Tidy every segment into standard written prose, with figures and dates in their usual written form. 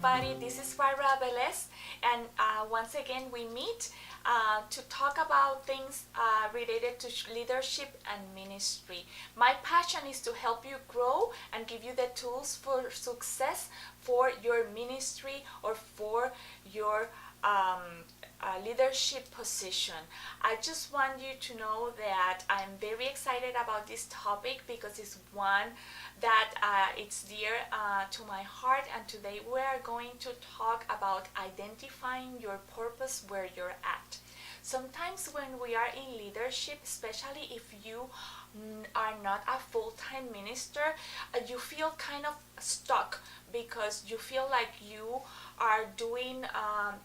everybody. This is Barbara Velez, and once again we meet to talk about things related to leadership and ministry. My passion is to help you grow and give you the tools for success for your ministry or for your leadership position. I just want you to know that I'm very excited about this topic because it's one that it's dear to my heart, and today we are going to talk about identifying your purpose where you're at. Sometimes when we are in leadership, especially if you are not a full-time minister, you feel kind of stuck because you feel like you are doing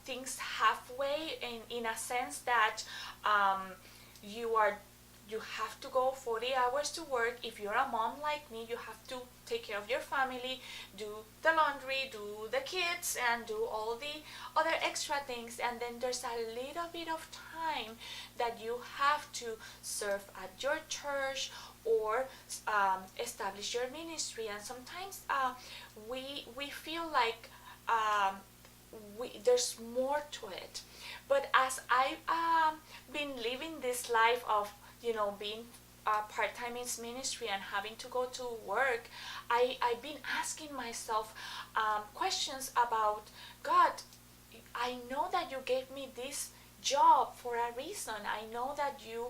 things halfway in a sense that you have to go 40 hours to work. If you're a mom like me, you have to take care of your family, do the laundry, do the kids, and do all the other extra things. And then there's a little bit of time that you have to serve at your church or establish your ministry. And sometimes we feel like there's more to it. But as I've been living this life of being part-time in ministry and having to go to work, I've been asking myself questions about God. I know that you gave me this job for a reason. I know that you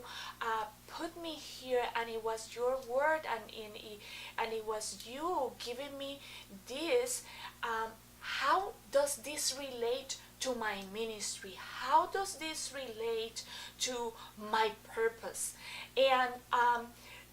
put me here, and it was your word, and it was you giving me this. How does this relate to my ministry? How does this relate to my purpose? And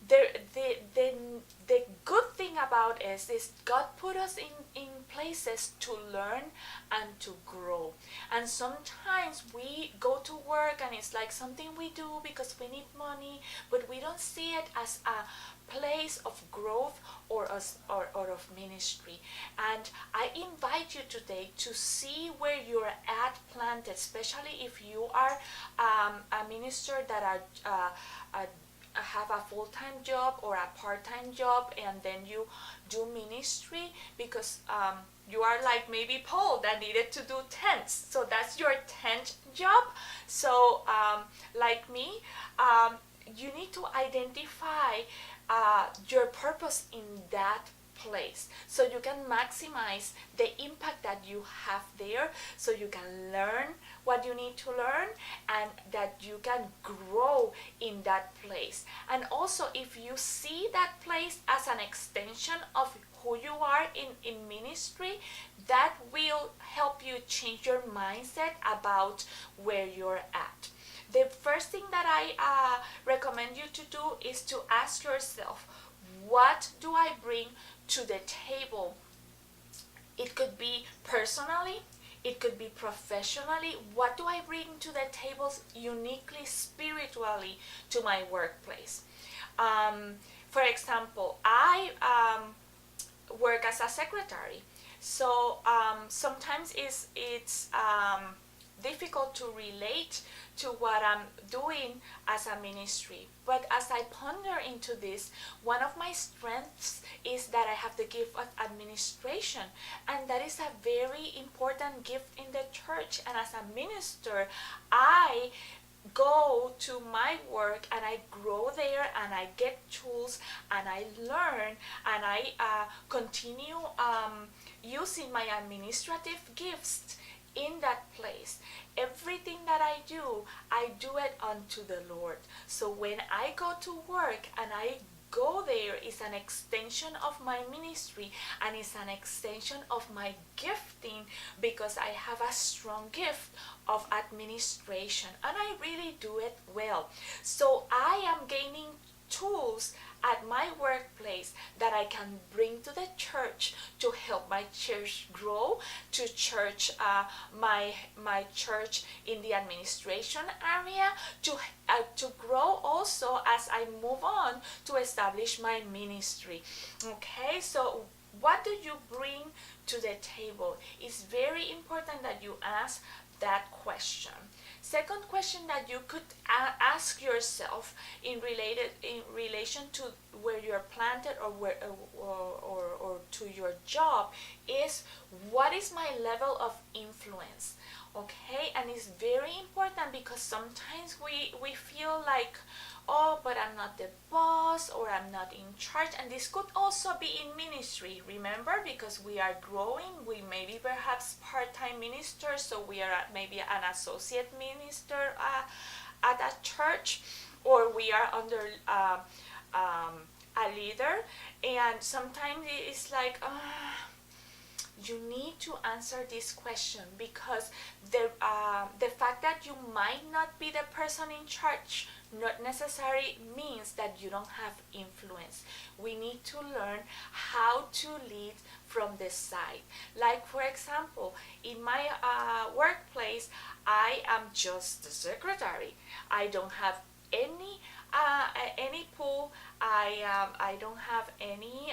the good thing about it is God put us in places to learn and to grow. And sometimes we go to work and it's like something we do because we need money, but we don't see it as a place of growth or of ministry. And I invite you today to see where you're at planted, especially if you are a minister that have a full-time job or a part-time job, and then you do ministry because you are like maybe Paul that needed to do tents, so that's your tent job. So like me, you need to identify your purpose in that place so you can maximize the impact that you have there, so you can learn what you need to learn and that you can grow in that place. And also, if you see that place as an extension of who you are in ministry, that will help you change your mindset about where you're at. The first thing that I recommend you to do is to ask yourself, what do I bring to the table? It could be personally, it could be professionally. What do I bring to the table uniquely, spiritually to my workplace? For example, I work as a secretary, so sometimes it's difficult to relate to what I'm doing as a ministry. But as I ponder into this, one of my strengths is that I have the gift of administration, and that is a very important gift in the church. And as a minister, I go to my work and I grow there, and I get tools and I learn, and I continue using my administrative gifts in that place. Everything that I do it unto the Lord. So when I go to work and I go there, is an extension of my ministry, and it's an extension of my gifting, because I have a strong gift of administration and I really do it well. So I am gaining tools at my workplace that I can bring to the church to help my church grow, to church my church in the administration area, to grow also as I move on to establish my ministry. Okay, so what do you bring to the table? It's very important that you ask that question. Second question that you could ask yourself in relation to where you're planted, or where or to your job, is what is my level of influence. Okay, and it's very important because sometimes we feel like, oh, but I'm not the boss, or I'm not in charge. And this could also be in ministry, remember, because we are growing. We may be perhaps part-time ministers, so we are maybe an associate minister at a church, or we are under a leader. And sometimes it's like, you need to answer this question, because the fact that you might not be the person in charge not necessarily means that you don't have influence. We need to learn how to lead from the side. Like, for example, in my workplace, I am just the secretary. I don't have any pull. I don't have any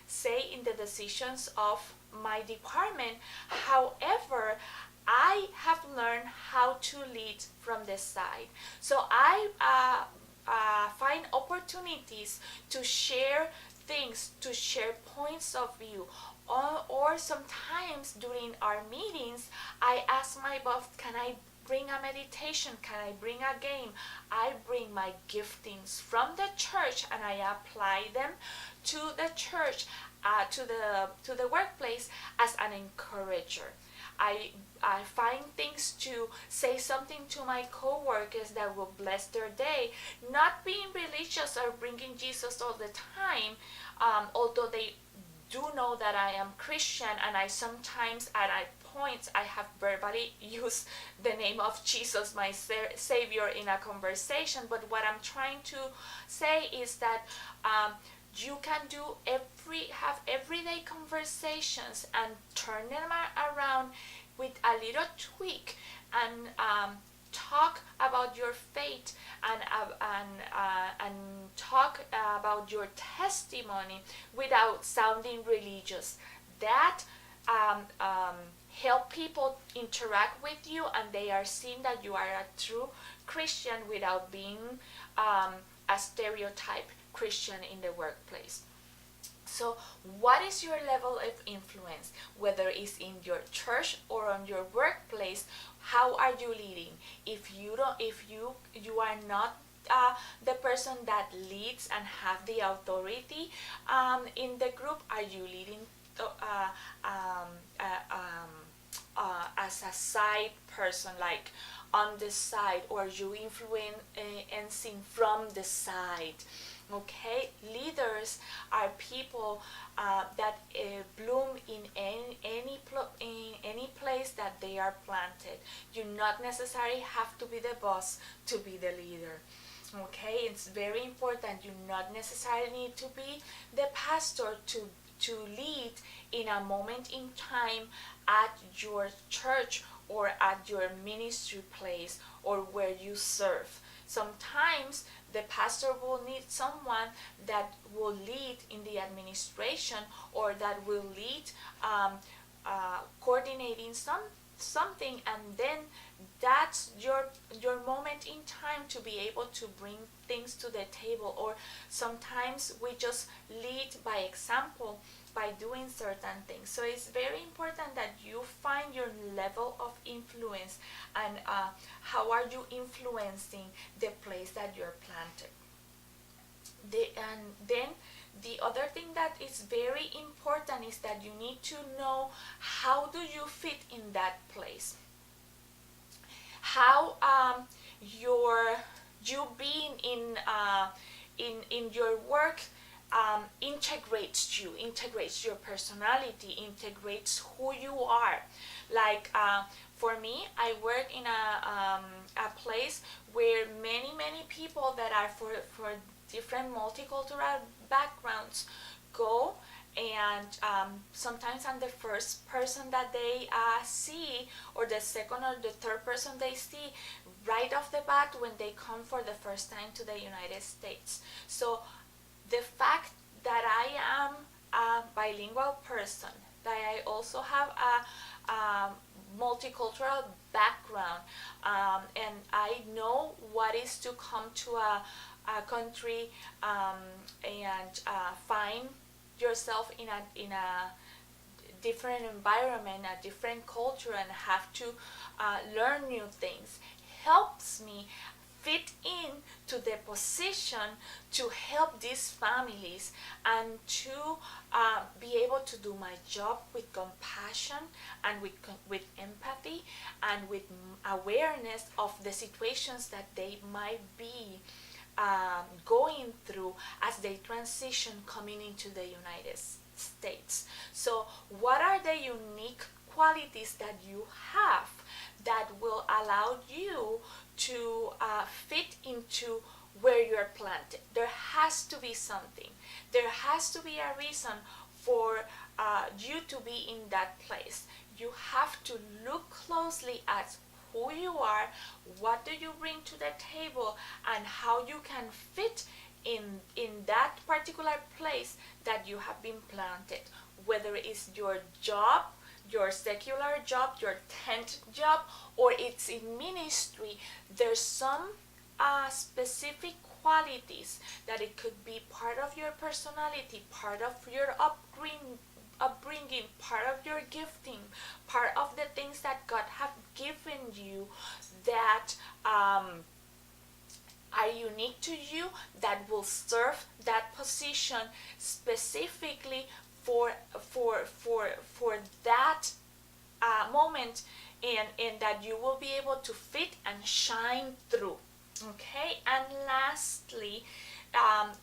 say in the decisions of my department. However, I have learned how to lead from the side. So I find opportunities to share things, to share points of view. Or sometimes during our meetings, I ask my boss, can I bring a meditation? Can I bring a game? I bring my giftings from the church and I apply them to the church, to the workplace as an encourager. I find things to say something to my coworkers that will bless their day, not being religious or bringing Jesus all the time, although they do know that I am Christian, and I sometimes at points I have verbally used the name of Jesus, my Savior, in a conversation. But what I'm trying to say is that you can have everyday conversations and turn them around with a little tweak, and talk about your faith, and talk about your testimony without sounding religious. That help people interact with you, and they are seeing that you are a true Christian without being a stereotype Christian in the workplace. So what is your level of influence, whether it's in your church or on your workplace? How are you leading? If you are not the person that leads and have the authority in the group, are you leading as a side person, like on the side, or you influencing from the side? Okay, leaders are people that bloom in any place that they are planted. You not necessarily have to be the boss to be the leader. Okay, it's very important. You not necessarily need to be the pastor to lead in a moment in time at your church or at your ministry place or where you serve. Sometimes the pastor will need someone that will lead in the administration, or that will lead coordinating something, and then that's your moment in time to be able to bring things to the table. Or sometimes we just lead by example, by doing certain things. So it's very important that you find your level of influence, and how are you influencing the place that you're planted. And then the other thing that is very important is that you need to know, how do you fit in that place? How you being in your work integrates your personality, integrates who you are. Like for me, I work in a place where many people that are for different multicultural backgrounds go, and sometimes I'm the first person that they see, or the second or the third person they see right off the bat when they come for the first time to the United States. So the fact that I am a bilingual person, that I also have a multicultural background, and I know what is to come to a country, and find yourself in a different environment, a different culture, and have to learn new things, helps me fit in to the position to help these families and to be able to do my job with compassion and with empathy and with awareness of the situations that they might be going through as they transition coming into the United States. So, what are the unique qualities that you have that will allow you to fit into where you're planted? There has to be something. There has to be a reason for you to be in that place. You have to look closely at who you are, what do you bring to the table, and how you can fit in that particular place that you have been planted, whether it's your job, your secular job, your tent job, or it's in ministry. There's some specific qualities that it could be part of your personality, part of your upbringing, part of your gifting, part of the things that God have given you that are unique to you, that will serve that position specifically for that moment, and that you will be able to fit and shine through. Okay, and lastly,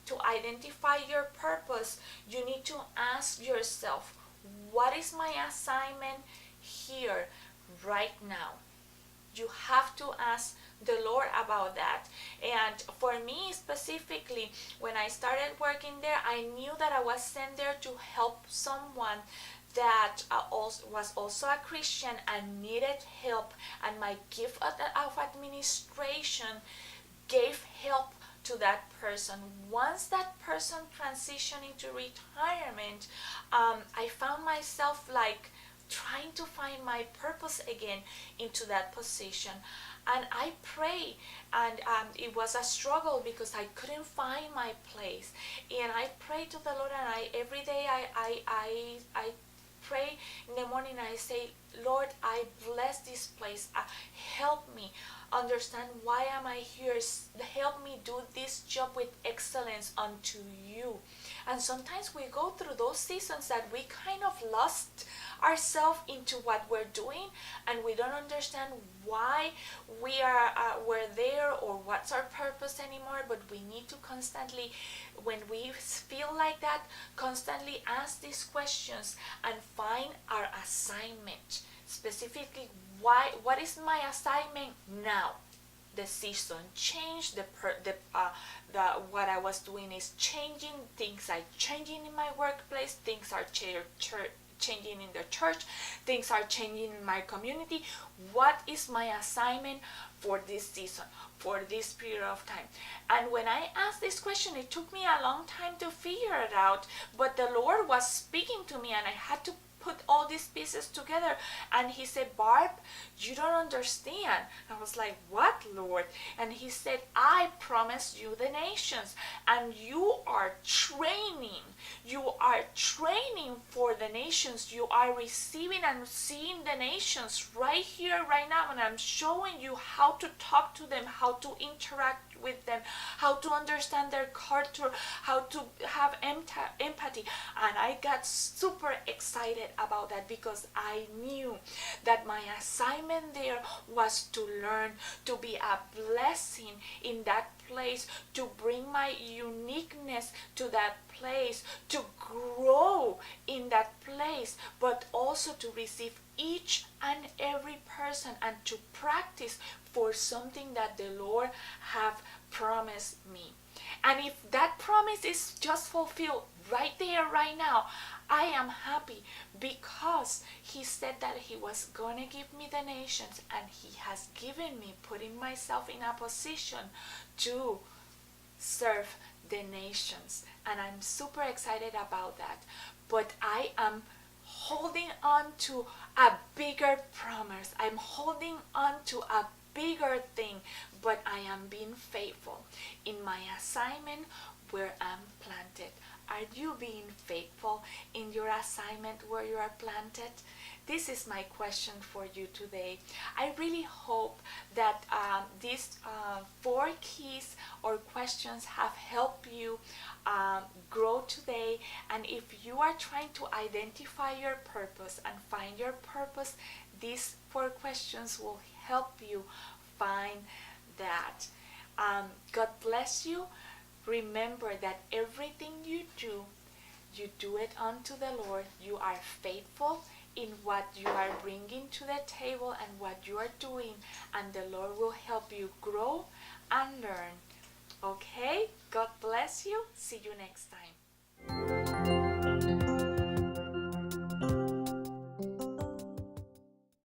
to identify your purpose, you need to ask yourself, what is my assignment here right now? You have to ask the Lord about that. And for me specifically, when I started working there, I knew that I was sent there to help someone that was also a Christian and needed help, and my gift of administration gave help to that person. Once that person transitioned into retirement, I found myself like trying to find my purpose again into that position. And I pray, and it was a struggle because I couldn't find my place. And I pray to the Lord, and every day I pray in the morning. I say, Lord, I bless this place. Help me understand why am I here. Help me do this job with excellence unto you. And sometimes we go through those seasons that we kind of lost ourselves into what we're doing, and we don't understand why we're there or what's our purpose anymore. But we need to constantly, when we feel like that, constantly ask these questions and find our assignment. Specifically, what is my assignment now? The season changed, what I was doing is changing, things are changing in my workplace, things are changing in the church, things are changing in my community. What is my assignment for this season, for this period of time? And when I asked this question, it took me a long time to figure it out, but the Lord was speaking to me, and I had to put all these pieces together. And he said, Barb, you don't understand. I was like, what, Lord? And he said, I promised you the nations, and you are training for the nations. You are receiving and seeing the nations right here, right now, and I'm showing you how to talk to them, how to interact with them, how to understand their culture, how to have empathy. And I got super excited about that, because I knew that my assignment there was to learn, to be a blessing in that place, to bring my uniqueness to that place, to grow in that place, but also to receive each and every person and to practice for something that the Lord have promised me. And if that promise is just fulfilled right there, right now, I am happy, because he said that he was going to give me the nations, and he has given me, putting myself in a position to serve the nations. And I'm super excited about that. But I am holding on to a bigger promise. I'm holding on to a bigger thing, but I am being faithful in my assignment where I'm planted. Are you being faithful in your assignment where you are planted? This is my question for you today. I really hope that these 4 keys or questions have helped you grow today. And if you are trying to identify your purpose and find your purpose, these 4 questions will help you find that. God bless you. Remember that everything you do it unto the Lord. You are faithful in what you are bringing to the table and what you are doing, and the Lord will help you grow and learn. Okay? God bless you. See you next time.